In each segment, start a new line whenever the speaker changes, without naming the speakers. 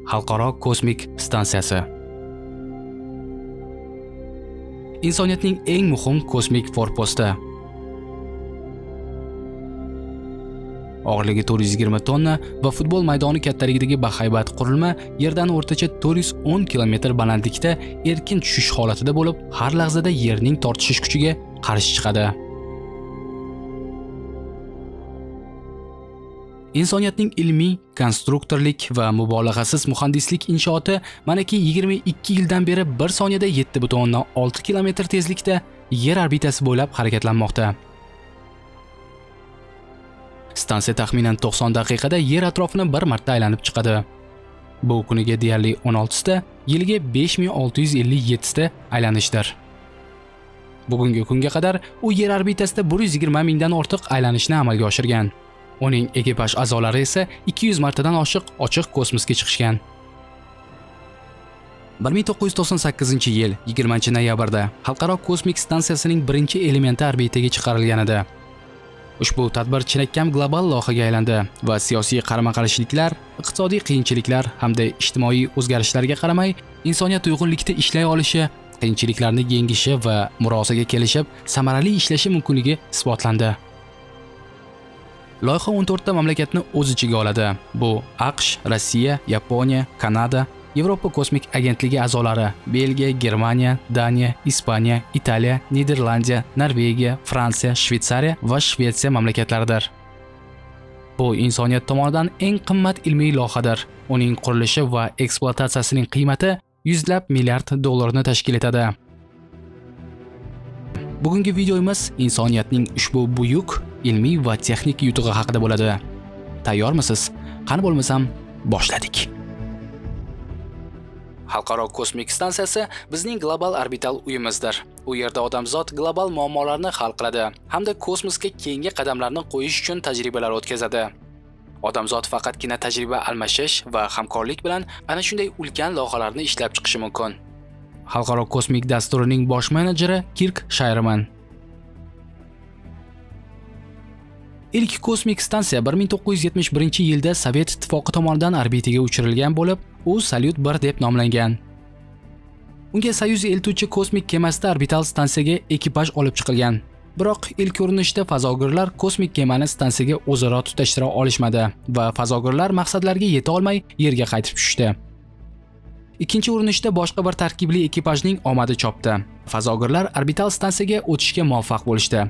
Xalqaro kosmik stansiyasi. Insoniyatning eng muhim kosmik forposti. Og'irligi 420 tonna va futbol maydoni kattaligidagi bahaybat qurilma yerdan o'rtacha 410 km balandlikda erkin tushish holatida bo'lib, har lahzada yerning tortishish kuchiga qarshi chiqadi. Insoniyatning ilmiy, konstruktorlik va mubolag'asiz muhandislik inshooti manaki 22 yildan beri 1 soniyada 7,6 km tezlikda yer orbitasi bo'ylab harakatlanmoqda. Stansiya taxminan 90 daqiqada yer atrofini bir marta aylanib chiqadi. Bu kuniga deyarli 16 ta, yiliga 5657 ta aylanishdir. Bugungi kunga qadar u yer orbitasida 120 mingdan ortiq aylanishni amalga oshirgan. Uning ekipaj a'zolari esa 200 martadan oshiq ochiq kosmosga chiqishgan. 1998-yil 20-noyabrda Xalqaro kosmik stansiyasining birinchi elementi orbitaga chiqarilgan edi. Ushbu tadbir chinakam global loyihaga aylandi va siyosiy qarama-qarshiliklar, iqtisodiy qiyinchiliklar hamda ijtimoiy o'zgarishlarga qaramay, insoniyat uyg'unlikda ishlay olishi, qiyinchiliklarni yengishi va murosaga kelishib, samarali ishlashi mumkinligi isbotlandi. Loyiha 14 ta mamlakatni o'z ichiga oladi. Bu AQSh, Rossiya, Yaponiya, Kanada, Yevropa kosmik agentligi a'zolari, Belgiya, Germaniya, Daniya, Ispaniya, Italiya, Niderlandiya, Norvegiya, Fransiya, Shveysariya va Shvetsiya mamlakatlaridir. Bu insoniyat tomonidan eng qimmat ilmiy loyihadir. Uning qurilishi va ekspluatatsiyasining qiymati yuzlab milliard dollarni tashkil etadi. Bugungi videomiz insoniyatning ushbu buyuk ilmiy va texnik yutug'i haqida bo'ladi. Tayyormisiz? Qani bo'lmasam, boshladik. Xalqaro kosmik stansiyasi bizning global orbital uyimizdir. U yerda odamzod global muammolarni hal qiladi hamda kosmosga keyingi qadamlarni qo'yish uchun tajribalar o'tkazadi. Odamzod faqatgina tajriba almashish va hamkorlik bilan ana shunday ulkan loyihalarni ishlab chiqishi mumkin. Xalqaro kosmik dasturining bosh menejeri Kirk Sherman. Ilk kosmik stansiya 1971-yilda Sovet ittifoqi tomonidan orbitaga uchirilgan bo'lib, u Salyut 1 deb nomlangan. Unga Soyuz eltuvchi kosmik kemasida orbital stansiyaga ekipaj olib chiqilgan. Biroq ilk urinishda fazogirlar kosmik kemani stansiyaga o'zaro tutashtira olishmadi va fazogirlar maqsadlariga yeta olmay yerga qaytib tushdi. Ikkinchi urinishda boshqa bir tarkibli ekipajning omadi chopdi. Fazogirlar orbital stansiyaga o'tishga muvaffaq bo'lishdi.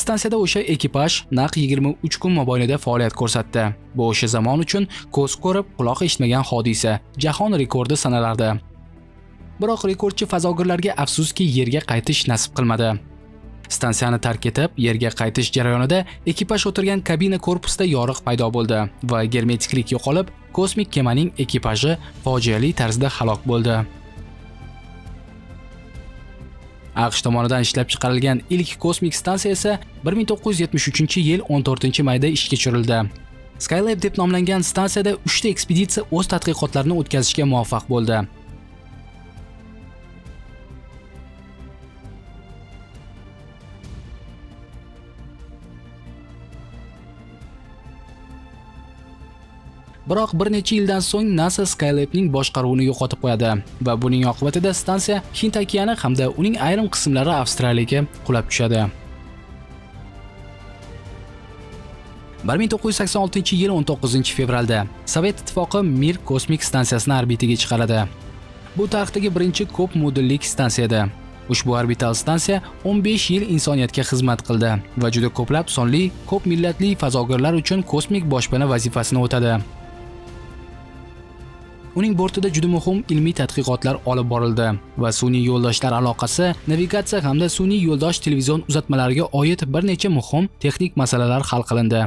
Stansiyada o'sha ekipaj naq 23 kun mobaynida faoliyat ko'rsatdi. Bu o'sha zamon uchun ko'z ko'rib, quloq eshitmagan hodisa, jahon rekordi sanalardi. Biroq rekordchi fazogirlarga afsuski yerga qaytish nasib qilmadi. Stansiyani tark etib, yerga qaytish jarayonida ekipaj o'tirgan kabina korpusida yoriq paydo bo'ldi va germetiklik yo'qolib, kosmik kemaning ekipaji fojiali tarzda halok bo'ldi. AQSh tomonidan ishlab chiqarilgan ilk kosmik stansiya esa 1973-yil 14-mayda ishga tushirildi. Skylab deb nomlangan stansiyada 3 ta ekspeditsiya o'z tadqiqotlarini o'tkazishga muvaffaq bo'ldi. Biroq bir necha yildan so'ng NASA Skylab'ning boshqaruvini yo'qotib qo'yadi va buning oqibatida stansiya Hind okeani hamda uning ayrim qismlari Avstraliyaga qulab tushadi. 1986-yil 19-fevralda Sovet ittifoqi Mir kosmik stansiyasini orbitaga chiqaradi. Bu tarixdagi birinchi ko'p modullik stansiyadir. Ushbu orbital stansiya 15 yil insoniyatga xizmat qildi va juda ko'plab sonli, ko'p millatli fazogirlar uchun kosmik boshpana vazifasini o'tadi. Uning bortida juda muhim ilmiy tadqiqotlar olib borildi va sun'iy yo'ldoshlar aloqasi, navigatsiya hamda sun'iy yo'ldosh televizion uzatmalariga oid bir necha muhim texnik masalalar hal qilindi.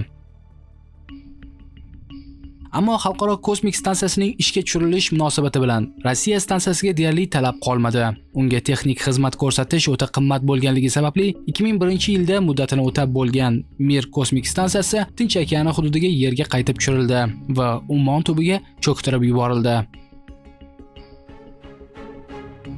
Ammo Xalqaro kosmik stansiyasining ishga tushirilish munosabati bilan Rossiya stansiyasiga deyarli talab qolmadi. Unga texnik xizmat ko'rsatish o'ta qimmat bo'lganligi sababli 2001-yilda muddatini o'tab bo'lgan Mir kosmik stansiyasi Tinch okeani hududiga yerga qaytib tushirildi va Ummon tubiga cho'ktirib yuborildi.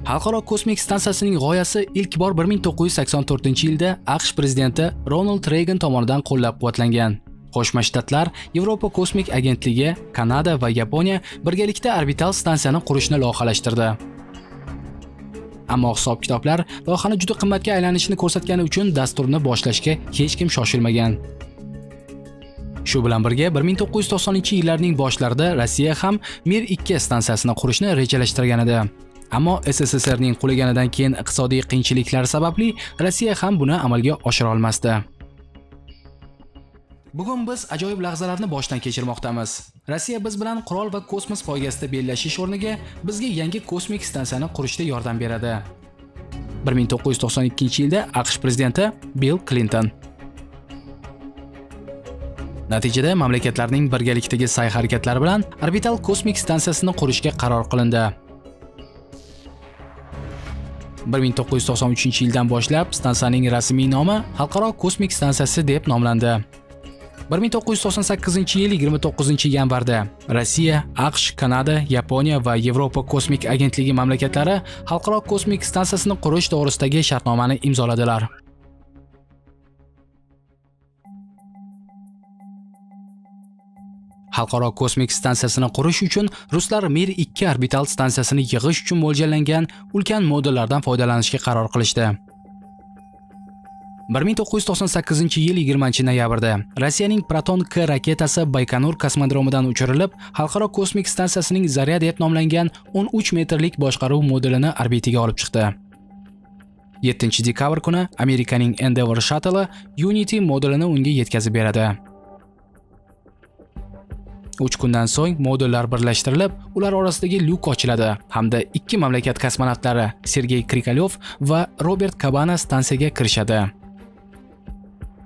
Xalqaro kosmik stansiyasining g'oyasi ilk bor 1984-yilda AQSh prezidenti Ronald Reagan tomonidan qo'llab-quvvatlangan. Qo'shma Shtatlar, Yevropa kosmik agentligi, Kanada va Yaponiya birgalikda orbital stansiyani qurishni loyihalashtirdi. Ammo hisob-kitoblar loyihani juda qimmatga aylanishini ko'rsatgani uchun dasturni boshlashga hech kim shoshilmagan. Shu bilan birga 1990-yillarning boshlarida Rossiya ham Mir-2 stansiyasini qurishni rejalashtirgan edi. Ammo SSSRning qulaganidan keyin iqtisodiy qiyinchiliklar sababli Rossiya ham buni amalga oshira olmasdi. Bugun biz ajoyib lahzalarni boshdan kechirmoqdamiz. Rossiya biz bilan qurol va kosmos poygasida bellashish o'rniga bizga yangi kosmik stansiyani qurishda yordam beradi. 1992-yilda AQSh prezidenti Bill Clinton. Natijada mamlakatlarning birgalikdagi sa'y-harakatlari bilan orbital kosmik stansiyasini qurishga qaror qilindi. 1993-yildan boshlab stansiyaning rasmiy nomi Xalqaro kosmik stansiyasi deb nomlandi. 1998-yil 29-yanvarda Rossiya, AQSh, Kanada, Yaponiya va Yevropa kosmik agentligi mamlakatlari Xalqaro kosmik stansiyasini qurish to'g'risidagi shartnomani imzoladilar. Xalqaro kosmik stansiyasini qurish uchun ruslar Mir-2 orbital stansiyasini yig'ish uchun mo'ljallangan ulkan modullardan foydalanishga qaror qilishdi. 1998-yil 20-noyabrda Rossiyaning Proton-K raketasi Baykonur kosmodromidan uchirilib, Xalqaro kosmik stansiyasining Zarya deb nomlangan 13 metrlik boshqaruv modulini orbitaga olib chiqdi. 7-dekabr kuni Amerikaning Endeavour Shuttle Unity modulini unga yetkazib beradi. 3 kundan so'ng modullar birlashtirilib, ular orasidagi lyuk ochiladi hamda ikki mamlakat kosmonavtlari Sergey Krikalyov va Robert Kabana stansiyaga kirishadi.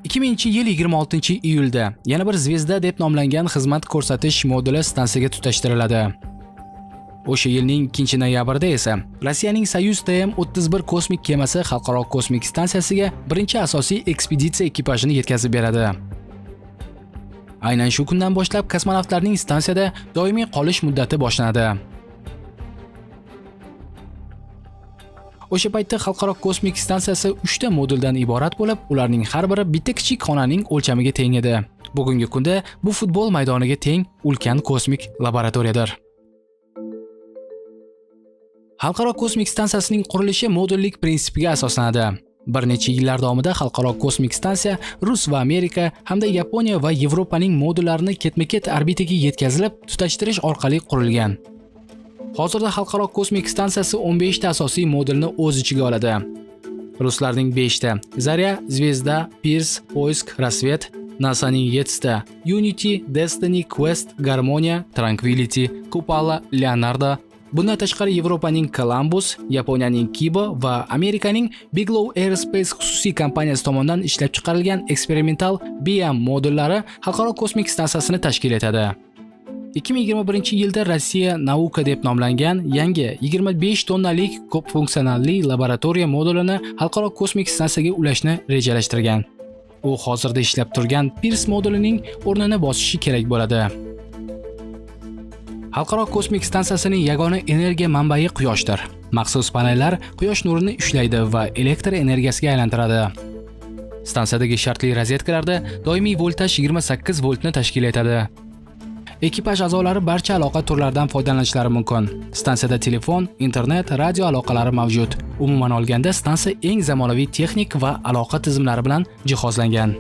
2000-yil 26-iyulda yana bir Zvezda deb nomlangan xizmat ko'rsatish moduli stansiyaga tutashtiriladi. O'sha yilning 2-noyabrida esa Rossiyaning Soyuz TM-31 kosmik kemasi Xalqaro kosmik stansiyasiga birinchi asosiy ekspeditsiya ekipajini yetkazib beradi. Aynan shu kundan boshlab kosmonavtlarning stansiyada doimiy qolish muddati boshlanadi. O'sha paytda Xalqaro kosmik stansiyasi 3 ta moduldan iborat bo'lib, ularning har biri bitta kichik xonaning o'lchamiga teng edi. Bugungi kunda bu futbol maydoniga teng ulkan kosmik laboratoriyadir. Xalqaro kosmik stansiyasining qurilishi modullik prinsipiga asoslanadi. Bir necha yillar davomida Xalqaro kosmik stansiya Rus va Amerika hamda Yaponiya va Yevropaning modullarini ketma-ket orbitaga yetkazilib, tutashtirish orqali qurilgan. Hozirda Xalqaro kosmik stansiyasi 15 ta asosiy modulni o'z ichiga oladi. Ruslarning 5 ta: Zarya, Zvezda, Pirs, Poisk, Rasvet, NASAning 7 ta: Unity, Destiny, Quest, Garmonia, Tranquility, Kupala, Leonardo. Bundan tashqari Yevropaning Columbus, Yaponiyaning Kibo va Amerikaning Bigelow Aerospace xususiy kompaniyasi tomonidan ishlab chiqarilgan eksperimental BM modullari Xalqaro kosmik stansiyasini tashkil etadi. 2021-yilda Rossiya Nauka deb nomlangan yangi 25 tonnalik ko'p funksionalli laboratoriya modulini Xalqaro kosmik stansiyaga ulashni rejalashtirgan. U hozirda ishlab turgan Pirs modulining o'rnini bosishi kerak bo'ladi. Xalqaro kosmik stansiyasining yagona energiya manbai quyoshdir. Maxsus panellar quyosh nurini ushlaydi va elektr energiyasiga aylantiradi. Stansiyadagi shartli rozetkalarda doimiy voltaj 28 voltni tashkil etadi. Ekipaj a'zolari barcha aloqa turlaridan foydalanishlari mumkin. Stansiyada telefon, internet, radio aloqalari mavjud. Umuman olganda stansiya eng zamonaviy texnik va aloqa tizimlari bilan jihozlangan.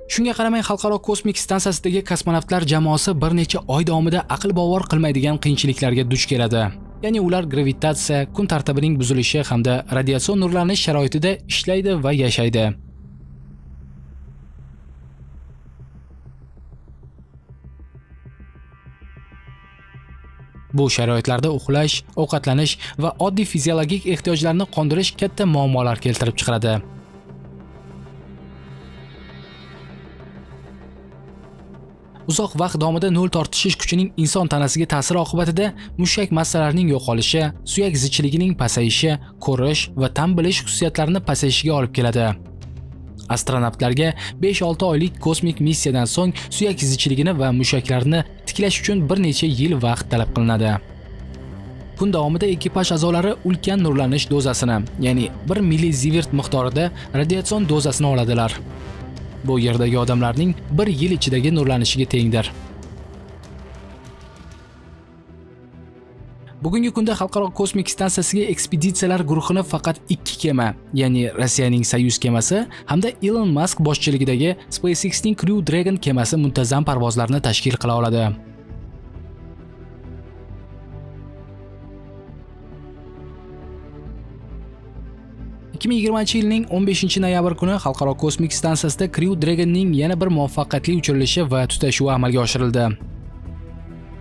Shunga qaramay Xalqaro kosmik stansiyasidagi kosmonavtlar jamoasi bir necha oy davomida aql bovar qilmaydigan qiyinchiliklarga duch keladi. Ya'ni ular gravitatsiya, kun tartibining buzilishi hamda radiatsion nurlanish sharoitida ishlaydi va yashaydi. Bu sharoitlarda uxlash, ovqatlanish va oddiy fiziologik ehtiyojlarni qondirish katta muammolar keltirib chiqaradi. Uzoq vaqt davomida nol tortishish kuchining inson tanasiga ta'siri oqibatida mushak massalarining yo'qolishi, suyak zichligining pasayishi, ko'rish va tan bilish xususiyatlarini pasayishiga olib keladi. Astronavtlarga 5-6 oylik kosmik missiyadan so'ng suyak zichligini va mushaklarni tiklash uchun bir necha yil vaqt talab qilinadi. kun davomida ekipaj a'zolari ulkan nurlanish dozasini, ya'ni 1 millizivert miqdorida radiatsion dozasini oladilar. Bu yerdagi odamlarning 1 yil ichidagi nurlanishiga tengdir. Bugungi kunda Xalqaro kosmik stansiyasiga ekspeditsiyalar guruhini faqat 2 kema, ya'ni Rossiyaning Soyuz kemasi hamda Elon Musk boshchiligidagi SpaceXning Crew Dragon kemasi muntazam parvozlarni tashkil qila oladi. ...2020-yilning 15-noyabr kuni Xalqaro kosmik stansiyasida Crew Dragonning yana bir muvaffaqiyatli uchirilishi va tutashuvi amalga oshirildi.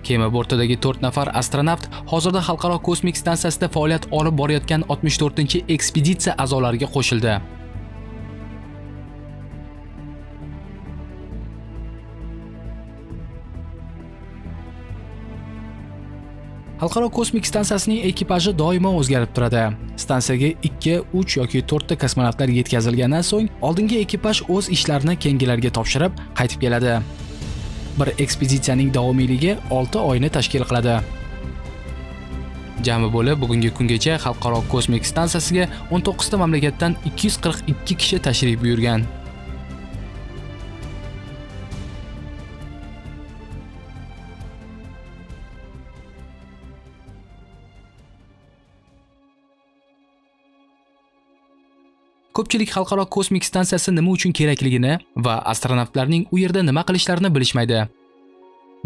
Kema bortidagi 4 nafar astronavt hozirda Xalqaro kosmik stansiyasida faoliyat olib borayotgan 64-ekspeditsiya a'zolariga qo'shildi. Xalqaro kosmik stansiyasining ekipaji doimo o'zgarib turadi. Stansiyaga 2, 3 yoki 4 ta kosmonavtlar yetkazilgandan so'ng, oldingi ekipaj o'z ishlarini keyingilarga topshirib, qaytib keladi. Bir ekspeditsiyaning davomiyligi 6 oyni tashkil qiladi. Jami bo'lib bugungi kungacha Xalqaro kosmik stansiyasiga 19 ta mamlakatdan 242 kishi tashrif buyurgan. Ko'pchilik Xalqaro kosmik stansiyasi nima uchun kerakligini va astronavtlarning u yerda nima qilishlarini bilishmaydi.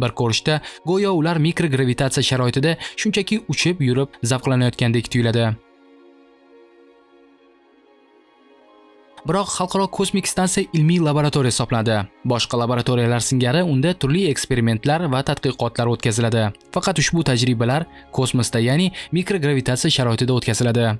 Bir ko'rishda go'yo ular mikrogravitatsiya sharoitida shunchaki uchib yurib zavqlanayotgandek tuyuladi. Biroq Xalqaro kosmik stansiya ilmiy laboratoriya hisoblanadi. Boshqa laboratoriyalar singari unda turli eksperimentlar va tadqiqotlar o'tkaziladi. Faqat ushbu tajribalar kosmosda, ya'ni mikrogravitatsiya sharoitida o'tkaziladi.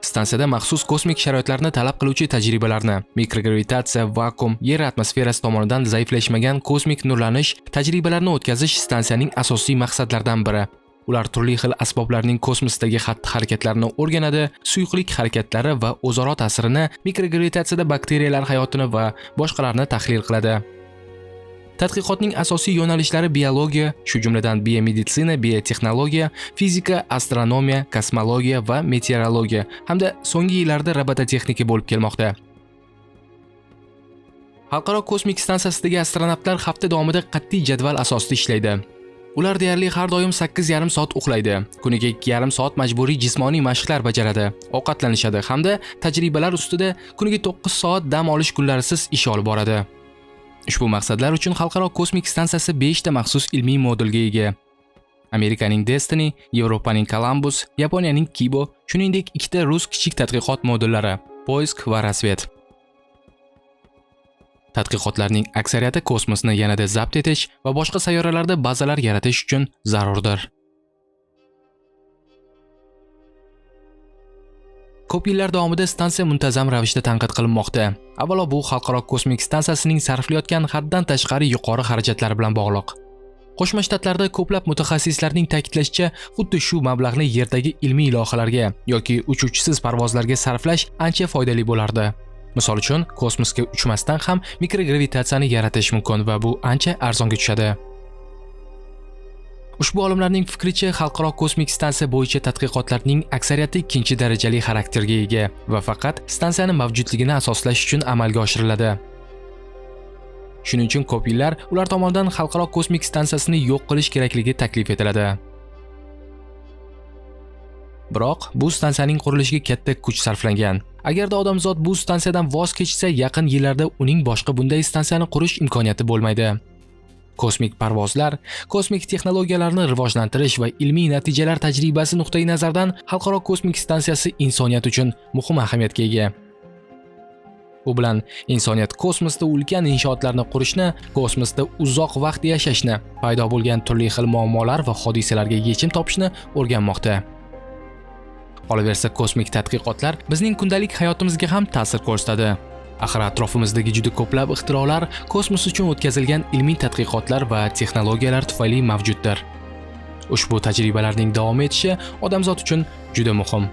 Stansiyada maxsus kosmik sharoitlarni talab qiluvchi tajribalarni, mikrogravitatsiya, vakuum, yer atmosferasi tomonidan zaiflashmagan kosmik nurlanish tajribalarini o'tkazish stansiyaning asosiy maqsadlaridan biri. Ular turli xil asboblarning kosmosdagi xatti-harakatlarini o'rganadi, suyuqlik harakatlari va o'zaro ta'sirini, mikrogravitatsiyada bakteriyalar hayotini va boshqalarni tahlil qiladi. Tadqiqotning asosiy yo'nalishlari biologiya, shu jumladan biomeditsina, biotexnologiya, fizika, astronomiya, kosmologiya va meteorologiya hamda so'nggi yillarda robototexnika bo'lib kelmoqda. Xalqaro kosmik stansiyasidagi astronavtlar hafta davomida qat'iy jadval asosida ishlaydi. Ular deyarli har doim 8,5 soat uxlaydi. Kuniga 2,5 soat majburiy jismoniy mashqlar bajaradi, ovqatlanishadi hamda tajribalar ustida kuniga 9 soat dam olish kunlarisiz ish olib boradi. Ushbu maqsadlar uchun Xalqaro kosmik stansiyasi 5 ta maxsus ilmiy modulga ega. Amerikaning Destiny, Yevropaning Columbus, Yaponiyaning Kibo, shuningdek 2 ta rus kichik tadqiqot modullari, Poisk va Rasvet. Tadqiqotlarning aksariyati kosmosni yanada zabt etish va boshqa sayyoralarda bazalar yaratish uchun zarurdir. Ko'p yillar davomida stansiya muntazam ravishda tanqid qilinmoqda. Avvalo bu Xalqaro kosmik stansiyasining sarflayotgan haddan tashqari yuqori xarajatlari bilan bog'liq. Qo'shma Shtatlarda ko'plab mutaxassislarning ta'kidlashicha, xuddi shu mablag'ni yerdagi ilmiy loyihalarga yoki uchuvchisiz parvozlarga sarflash ancha foydali bo'lardi. Misol uchun, kosmosga uchmasdan ham mikrogravitatsiyani yaratish mumkin va bu ancha arzonga tushadi. Ushbu olimlarning fikricha, Xalqaro kosmik stansiya bo'yicha tadqiqotlarning aksariyati ikkinchi darajali xarakterga ega va faqat stansiyani mavjudligini asoslash uchun amalga oshiriladi. Shuning uchun ko'p yillar ular tomonidan Xalqaro kosmik stansiyasini yo'q qilish kerakligi taklif etiladi. Biroq bu stansiyaning qurilishiga katta kuch sarflangan. Agarda odamzod bu stansiyadan voz kechsa, yaqin yillarda uning boshqa bunday stansiyani qurish imkoniyati bo'lmaydi. Kosmik parvozlar, kosmik texnologiyalarni rivojlantirish va ilmiy natijalar tajribasi nuqtai nazaridan Xalqaro kosmik stansiyasi insoniyat uchun muhim ahamiyatga ega. Bu bilan insoniyat kosmosda ulkan inshootlarni qurishni, kosmosda uzoq vaqt yashashni, paydo bo'lgan turli xil muammolar va hodisalarga yechim topishni o'rganmoqda. Qolaversa, kosmik tadqiqotlar bizning kundalik hayotimizga ham ta'sir ko'rsatadi. Axir atrofimizdagi juda ko'plab ixtirolar kosmos uchun o'tkazilgan ilmiy tadqiqotlar va texnologiyalar tufayli mavjuddir. Ushbu tajribalarning davom etishi odamzod uchun juda muhim.